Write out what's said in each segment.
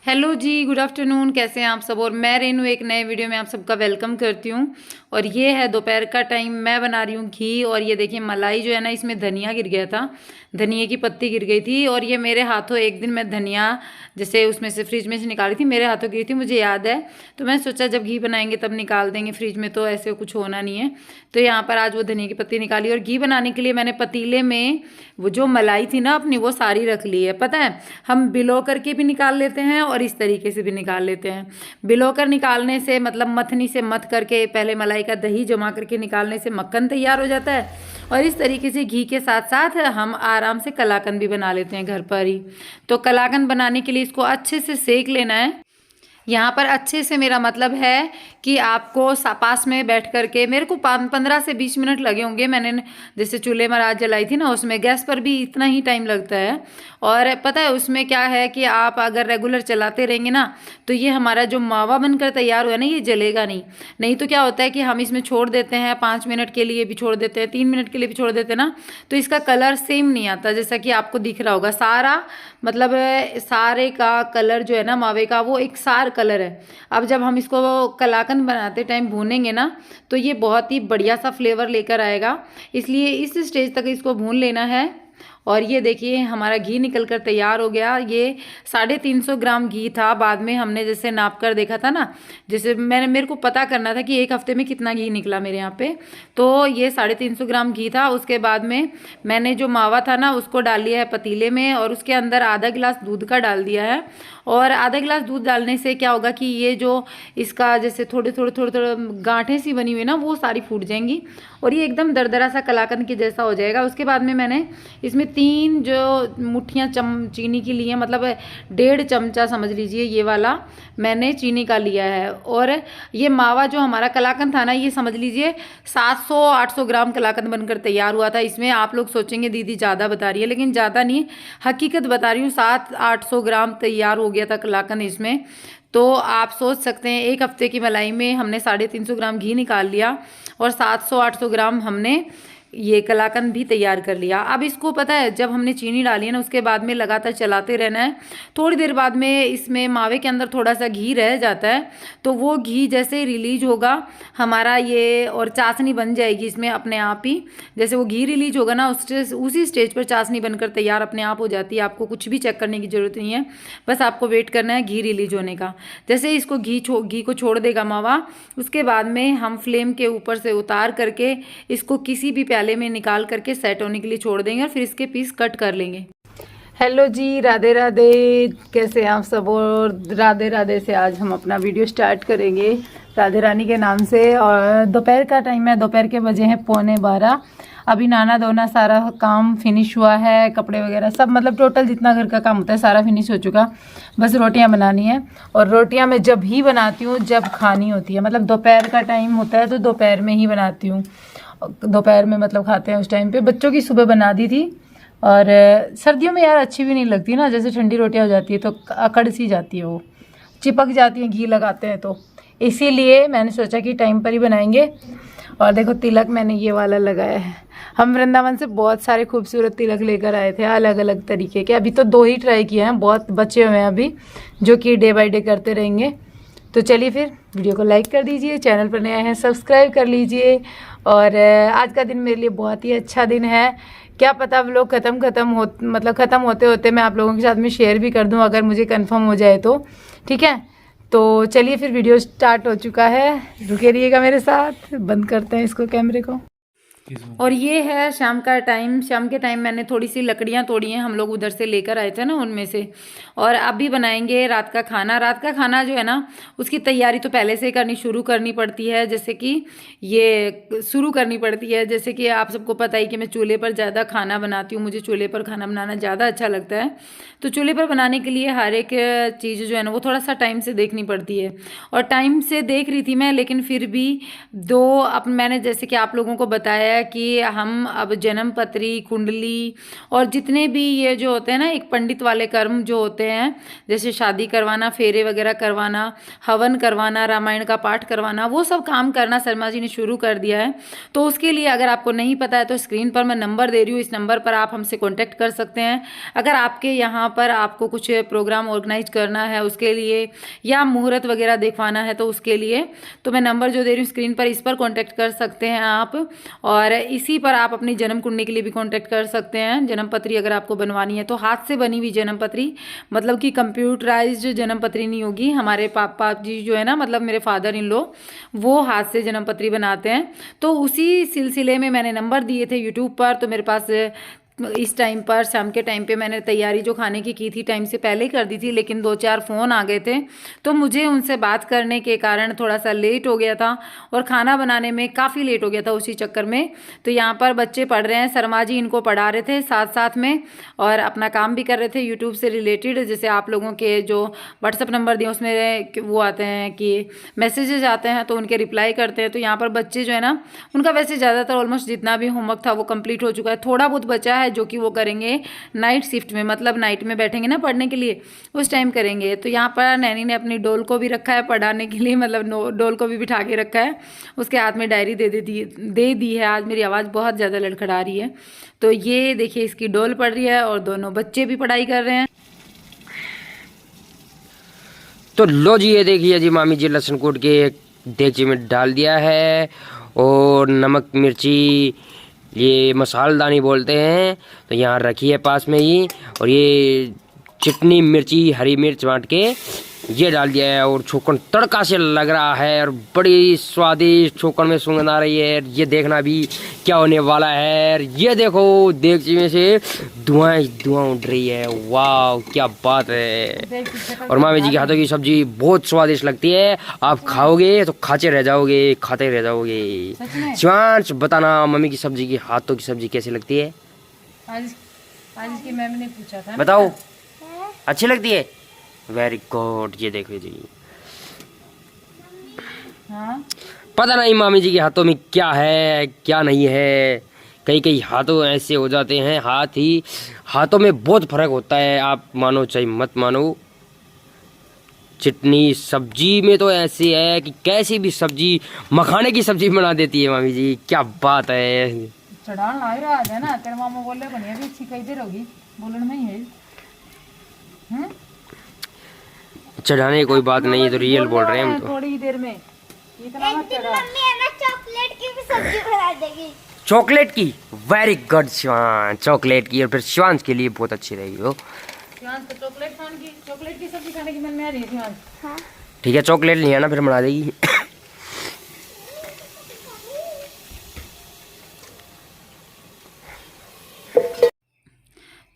Hello जी, good afternoon. कैसे हैं आप सब। और मैं रेनू एक नए वीडियो में आप सबका वेलकम करती हूँ। और ये है दोपहर का टाइम, मैं बना रही हूँ घी। और ये देखिए मलाई जो है ना, इसमें धनिया गिर गया था, धनिया की पत्ती गिर गई थी। और ये मेरे हाथों, एक दिन मैं धनिया जैसे उसमें से फ्रिज में से निकाली थी, मेरे हाथों गिरी थी, मुझे याद है। तो मैं सोचा जब घी बनाएंगे तब निकाल देंगे, फ्रिज में तो ऐसे कुछ होना नहीं है। तो यहाँ पर आज वो धनिया की पत्ती निकाली। और घी बनाने के लिए मैंने पतीले में वो जो मलाई थी ना अपनी, वो सारी रख ली है। पता है, हम बिलो करके भी निकाल लेते हैं और इस तरीके से भी निकाल लेते हैं। बिलो कर निकालने से मतलब मथनी से मथ करके पहले मलाई का दही जमा करके निकालने से मक्खन तैयार हो जाता है। और इस तरीके से घी के साथ साथ हम आराम से कलाकंद भी बना लेते हैं घर पर ही। तो कलाकंद बनाने के लिए इसको अच्छे से सेक लेना है। यहाँ पर अच्छे से मेरा मतलब है कि आपको पास में बैठ करके, मेरे को 15 से 20 मिनट लगे होंगे। मैंने जैसे चूल्हे में रात जलाई थी ना, उसमें गैस पर भी इतना ही टाइम लगता है। और पता है उसमें क्या है कि आप अगर रेगुलर चलाते रहेंगे ना, तो ये हमारा जो मावा बनकर तैयार हुआ है ना, ये जलेगा नहीं। नहीं तो क्या होता है कि हम इसमें छोड़ देते हैं, 5 मिनट के लिए भी छोड़ देते हैं, 3 मिनट के लिए भी छोड़ देते हैं ना, तो इसका कलर सेम नहीं आता। जैसा कि आपको दिख रहा होगा, सारा मतलब सारे का कलर जो है ना मावे का, वो एक सार कलर है। अब जब हम इसको कलाकंद बनाते टाइम भूनेंगे ना, तो ये बहुत ही बढ़िया सा फ्लेवर लेकर आएगा। इसलिए इस स्टेज तक इसको भून लेना है। और ये देखिए हमारा घी निकल कर तैयार हो गया। ये 350 ग्राम घी था। बाद में हमने जैसे नाप कर देखा था ना, जैसे मेरे को पता करना था कि एक हफ्ते में कितना घी निकला मेरे यहाँ पे। तो ये 350 ग्राम घी था। उसके बाद में मैंने जो मावा था ना, उसको डाल लिया है पतीले में, और उसके अंदर आधा गिलास दूध का डाल दिया है। और आधा गिलास दूध डालने से क्या होगा कि ये जो इसका जैसे थोड़े थोड़े थोड़े थोड़े गांठें सी बनी हुई ना, वो सारी फूट जाएंगी और ये एकदम दरदरा सा कलाकंद के जैसा हो जाएगा। उसके बाद में मैंने इसमें 3 जो मुट्ठियाँ चीनी की ली हैं, मतलब 1.5 चमचा समझ लीजिए, ये वाला मैंने चीनी का लिया है। और ये मावा जो हमारा कलाकंद था ना, ये समझ लीजिए 700-800 ग्राम कलाकंद बनकर तैयार हुआ था। इसमें आप लोग सोचेंगे दीदी ज़्यादा बता रही है, लेकिन ज़्यादा नहीं, हकीकत बता रही हूँ। 700-800 ग्राम तैयार हो गया था कलाकंद इसमें। तो आप सोच सकते हैं एक हफ्ते की मलाई में हमने 350 ग्राम घी निकाल लिया और 700-800 ग्राम हमने ये कलाकंद भी तैयार कर लिया। अब इसको पता है जब हमने चीनी डाली है ना, उसके बाद में लगातार चलाते रहना है। थोड़ी देर बाद में इसमें मावे के अंदर थोड़ा सा घी रह जाता है, तो वो घी जैसे रिलीज होगा हमारा ये, और चाशनी बन जाएगी इसमें अपने आप ही। जैसे वो घी रिलीज होगा ना, उसी स्टेज पर चाशनी बनकर तैयार अपने आप हो जाती है। आपको कुछ भी चेक करने की ज़रूरत नहीं है, बस आपको वेट करना है घी रिलीज होने का। जैसे इसको घी को छोड़ देगा मावा, उसके बाद में हम फ्लेम के ऊपर से उतार करके इसको किसी भी प्याले में निकाल करके सेट होने के लिए छोड़ देंगे और फिर इसके पीस कट कर लेंगे। हेलो जी, राधे राधे। कैसे आप सब। और राधे राधे से आज हम अपना वीडियो स्टार्ट करेंगे राधे रानी के नाम से। और दोपहर का टाइम है, दोपहर के बजे हैं 11:15। अभी नहाना धोना सारा काम फिनिश हुआ है, कपड़े वगैरह सब, मतलब टोटल जितना घर का काम होता है सारा फिनिश हो चुका। बस रोटियां बनानी है। और रोटियां मैं जब ही बनाती हूँ जब खानी होती है, मतलब दोपहर का टाइम होता है तो दोपहर में ही बनाती हूँ। दोपहर में मतलब खाते हैं उस टाइम पे। बच्चों की सुबह बना दी थी। और सर्दियों में यार अच्छी भी नहीं लगती ना, जैसे ठंडी रोटियां हो जाती है तो अकड़ सी जाती है, वो चिपक जाती हैं घी लगाते हैं तो। इसीलिए मैंने सोचा कि टाइम पर ही बनाएंगे। और देखो तिलक मैंने ये वाला लगाया है। हम वृंदावन से बहुत सारे खूबसूरत तिलक लेकर आए थे, अलग अलग तरीके के। अभी तो 2 ही ट्राई किए हैं, बहुत बचे हुए हैं अभी, जो कि डे बाय डे करते रहेंगे। तो चलिए फिर वीडियो को लाइक कर दीजिए, चैनल पर नए हैं सब्सक्राइब कर लीजिए। और आज का दिन मेरे लिए बहुत ही अच्छा दिन है। क्या पता व्लॉग ख़त्म होते होते मैं आप लोगों के साथ में शेयर भी कर दूं, अगर मुझे कंफर्म हो जाए तो। ठीक है, तो चलिए फिर वीडियो स्टार्ट हो चुका है, रुके रहिएगा मेरे साथ। बंद करते हैं इसको, कैमरे को। और ये है शाम का टाइम। शाम के टाइम मैंने थोड़ी सी लकड़ियाँ तोड़ी हैं, हम लोग उधर से लेकर आए थे ना, उनमें से। और अभी बनाएंगे रात का खाना। रात का खाना जो है ना, उसकी तैयारी तो पहले से शुरू करनी पड़ती है। जैसे कि ये शुरू करनी पड़ती है, जैसे कि आप सबको पता ही कि मैं चूल्हे पर ज़्यादा खाना बनाती हूँ, मुझे चूल्हे पर खाना बनाना ज़्यादा अच्छा लगता है। तो चूल्हे पर बनाने के लिए हर एक चीज़ जो है ना, वो थोड़ा सा टाइम से देखनी पड़ती है। और टाइम से देख रही थी मैं, लेकिन फिर भी मैंने जैसे कि आप लोगों को बताया है कि हम अब जन्म पत्री, कुंडली और जितने भी ये जो होते हैं ना एक पंडित वाले कर्म जो होते हैं, जैसे शादी करवाना, फेरे वगैरह करवाना, हवन करवाना, रामायण का पाठ करवाना, वो सब काम करना शर्मा जी ने शुरू कर दिया है। तो उसके लिए अगर आपको नहीं पता है तो स्क्रीन पर मैं नंबर दे रही हूँ, इस नंबर पर आप हमसे कॉन्टैक्ट कर सकते हैं। अगर आपके यहाँ पर आपको कुछ प्रोग्राम ऑर्गेनाइज करना है उसके लिए, या मुहूर्त वगैरह देखवाना है तो उसके लिए, तो मैं नंबर जो दे रही हूँ स्क्रीन पर, इस पर कॉन्टैक्ट कर सकते हैं आप। और इसी पर आप अपनी जन्म कुंडली के लिए भी कॉन्टैक्ट कर सकते हैं। जन्म पत्री अगर आपको बनवानी है तो हाथ से बनी हुई जन्म पत्री, मतलब कि कंप्यूटराइज्ड जन्म पत्री नहीं होगी। हमारे पापा जी जो है ना, मतलब मेरे फादर इन लो, वो हाथ से जन्म पत्री बनाते हैं। तो उसी सिलसिले में मैंने नंबर दिए थे यूट्यूब पर, तो मेरे पास इस टाइम पर शाम के टाइम पे मैंने तैयारी जो खाने की थी टाइम से पहले ही कर दी थी, लेकिन 2-4 फ़ोन आ गए थे तो मुझे उनसे बात करने के कारण थोड़ा सा लेट हो गया था और खाना बनाने में काफ़ी लेट हो गया था उसी चक्कर में। तो यहाँ पर बच्चे पढ़ रहे हैं, शर्मा जी इनको पढ़ा रहे थे साथ साथ में, और अपना काम भी कर रहे थे यूट्यूब से रिलेटेड। जैसे आप लोगों के जो व्हाट्सअप नंबर दिए उसमें वो आते हैं कि मैसेजेस आते हैं तो उनके रिप्लाई करते हैं। तो यहाँ पर बच्चे जो है ना, उनका वैसे ज़्यादातर ऑलमोस्ट जितना भी होमवर्क था वो कंप्लीट हो चुका है। थोड़ा बहुत बचा है जो कि वो करेंगे नाइट शिफ्ट में, मतलब नाइट में बैठेंगे ना पढ़ने के लिए, उस टाइम करेंगे। तो यहाँ पर नैनी ने अपनी डोल को भी रखा है पढ़ाने के लिए, मतलब डोल को भी बिठा के रखा है, उसके हाथ में डायरी दे दी है। आज मेरी आवाज़ बहुत ज़्यादा लड़खड़ा रही है। तो ये देखिए इसकी डोल पढ़ रही है और दोनों बच्चे भी पढ़ाई कर रहे हैं। तो लो जी, ये देखिए जी, मामी जी लहसुन कूट के एक देगची में डाल दिया है, और नमक मिर्ची, ये मसालदानी बोलते हैं, तो यहाँ रखी है पास में ही। और ये चटनी, मिर्ची, हरी मिर्च बांट के ये डाल दिया है, और छोकन तड़का से लग रहा है और बड़ी स्वादिष्ट छोकन में सुगंध आ रही है। ये देखना भी क्या होने वाला है। ये देखो देगची में से धुआं उठ रही है, वाह क्या बात है। और मामी जी के हाथों की सब्जी बहुत स्वादिष्ट लगती है, आप खाओगे तो खाते रह जाओगे। शिवांश बताना, मम्मी की सब्जी की हाथों की सब्जी कैसी लगती है? आज की मैम ने पूछा था, बताओ अच्छी लगती है? Very good. ये देखो जी, हाँ? पता नहीं मामी जी के हाथों में क्या है क्या नहीं है। कई हाथों ऐसे हो जाते हैं, हाथों में बहुत फर्क होता है, आप मानो चाहे मत मानो। चटनी सब्जी में तो ऐसी है कि कैसी भी सब्जी, मखाने की सब्जी बना देती है मामी जी, क्या बात है। चढ़ान लाग रहा है ना, तेरे मामा बोल रहे बढ़िया भी अच्छी कई देर होगी बोलने में ही है। चढ़ाने की कोई बात नहीं है, तो रियल बोल रहे हैं हम तो। थोड़ी देर में इतना मत चढ़ा। मम्मी है ना चॉकलेट की भी सब्जी बना देगी। चॉकलेट की? वेरी गुड शिवान, चॉकलेट की, और फिर शिवांश के लिए बहुत अच्छी रहेगी वो। शिवांश तो चॉकलेट की सब्जी खाने की मन में आ रही है शिवांश। हाँ। ठीक है, चॉकलेट नहीं है ना, फिर बना देगी।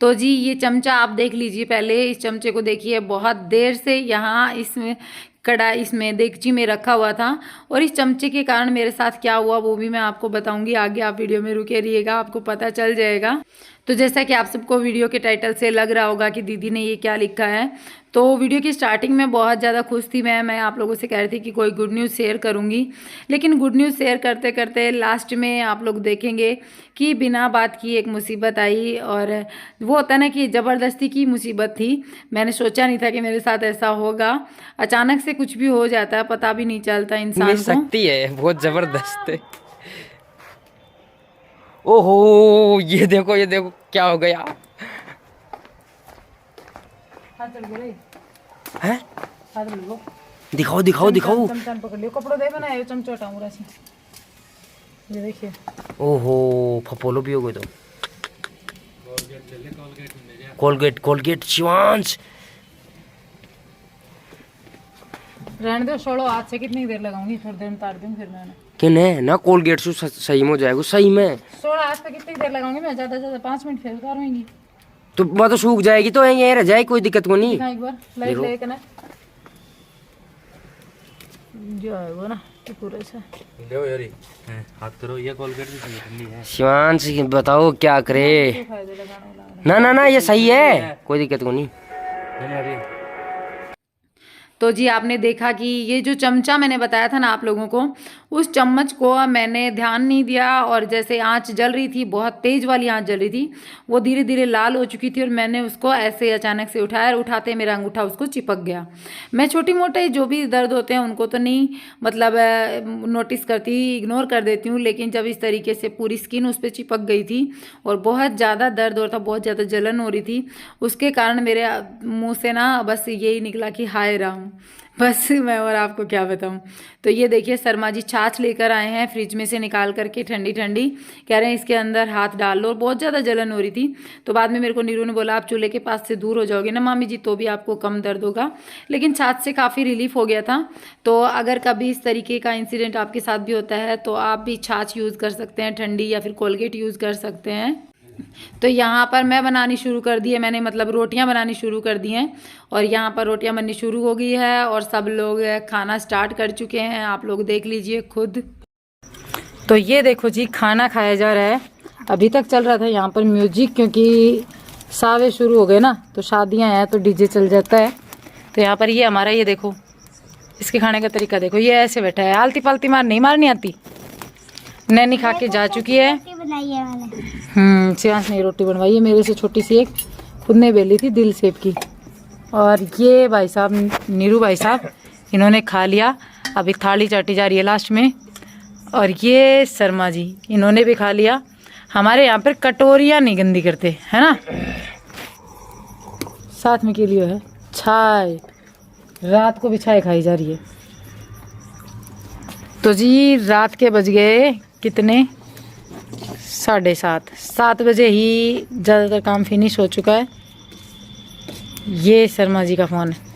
तो जी ये चमचा आप देख लीजिए, पहले इस चमचे को देखिए, बहुत देर से यहाँ इसमें कढ़ाई, इसमें देगची में रखा हुआ था, और इस चमचे के कारण मेरे साथ क्या हुआ वो भी मैं आपको बताऊंगी आगे। आप वीडियो में रुके रहिएगा, आपको पता चल जाएगा। तो जैसा कि आप सबको वीडियो के टाइटल से लग रहा होगा कि दीदी ने ये क्या लिखा है, तो वीडियो की स्टार्टिंग में बहुत ज़्यादा खुश थी मैं आप लोगों से कह रही थी कि कोई गुड न्यूज़ शेयर करूंगी, लेकिन गुड न्यूज़ शेयर करते करते लास्ट में आप लोग देखेंगे कि बिना बात की एक मुसीबत आई। और वो होता है ना कि ज़बरदस्ती की मुसीबत थी, मैंने सोचा नहीं था कि मेरे साथ ऐसा होगा। अचानक से कुछ भी हो जाता है, पता भी नहीं चलता इंसान को। शक्ति है बहुत ज़बरदस्त है। ओहो ये देखो क्या हो गया है? दिखाओ चमचा पकड़ लियो, कपड़ों दे बनाए चमचा हटाऊं राशि, ये देखिए। ओहो फपोलो भी हो गए। तो कोलगेट शिवांश रहने दो, छोड़ो, हाथ से कितनी देर लगाऊंगी, थोड़ी देर में तार दूंगी फिर मैंने कि नहीं ना, कोलगेट से सही में हो जाएगा, सही में। छोड़ो, हाथ पे कितनी देर लगाऊंगी मैं, ज्यादा से ज्यादा 5 मिनट, फिर उतारूंगी तो वह तो सूख जाएगी, तो यहीं रह जाए, कोई दिक्कत को नहीं। एक बार लाइट लेके ना जो है वो ना पूरे से लो यारी हाथ करो, ये कोलगेट भी ठंडी है। शिवांश बताओ क्या करे। ना ये सही है, कोई दिक्कत को नहीं। तो जी आपने देखा कि ये जो चमचा मैंने बताया था ना आप लोगों को, उस चम्मच को मैंने ध्यान नहीं दिया और जैसे आंच जल रही थी, बहुत तेज़ वाली आंच जल रही थी, वो धीरे धीरे लाल हो चुकी थी और मैंने उसको ऐसे अचानक से उठाया और उठाते मेरा अंगूठा उसको चिपक गया। मैं छोटी मोटे जो भी दर्द होते हैं उनको तो नहीं मतलब नोटिस करती, इग्नोर कर देती हूँ, लेकिन जब इस तरीके से पूरी स्किन उस पर चिपक गई थी और बहुत ज़्यादा दर्द हो रहा था, बहुत ज़्यादा जलन हो रही थी, उसके कारण मेरे मुँह से ना बस यही निकला कि हाय राम, बस मैं और आपको क्या बताऊं। तो ये देखिए शर्मा जी छाछ लेकर आए हैं फ्रिज में से निकाल करके ठंडी ठंडी, कह रहे हैं इसके अंदर हाथ डाल लो, और बहुत ज़्यादा जलन हो रही थी। तो बाद में मेरे को नीरू ने बोला आप चूल्हे के पास से दूर हो जाओगे ना मामी जी तो भी आपको कम दर्द होगा, लेकिन छाछ से काफ़ी रिलीफ हो गया था। तो अगर कभी इस तरीके का इंसिडेंट आपके साथ भी होता है तो आप भी छाछ यूज़ कर सकते हैं ठंडी, या फिर कोलगेट यूज़ कर सकते हैं। तो यहाँ पर मैं बनानी शुरू कर दी है, मैंने मतलब रोटियां बनानी शुरू कर दी हैं और यहाँ पर रोटियां बननी शुरू हो गई है और सब लोग खाना स्टार्ट कर चुके हैं, आप लोग देख लीजिए खुद। तो ये देखो जी खाना खाया जा रहा है, अभी तक चल रहा था यहाँ पर म्यूजिक, क्योंकि सावे शुरू हो गए ना, तो शादियाँ हैं तो डीजे चल जाता है। तो यहाँ पर ये हमारा, ये देखो इसके खाने का तरीका देखो, ये ऐसे बैठा है, आलती पालती मार नहीं मारनी आती। नैनी खा के जा चुकी है, बनाई है मैंने। सियांस ने रोटी बनवाई है मेरे से छोटी सी एक, खुद ने बेली थी दिल शेप की। और ये भाई साहब नीरू भाई साहब इन्होंने खा लिया, अभी थाली चाटी जा रही है लास्ट में। और ये शर्मा जी इन्होंने भी खा लिया। हमारे यहाँ पर कटोरियाँ नहीं गंदी करते है ना। साथ में के लिए है छाय, रात को भी छाय खाई जा रही है। तो जी रात के बज गए कितने, 7:30 बजे ही ज़्यादातर काम फिनिश हो चुका है। ये शर्मा जी का फ़ोन है।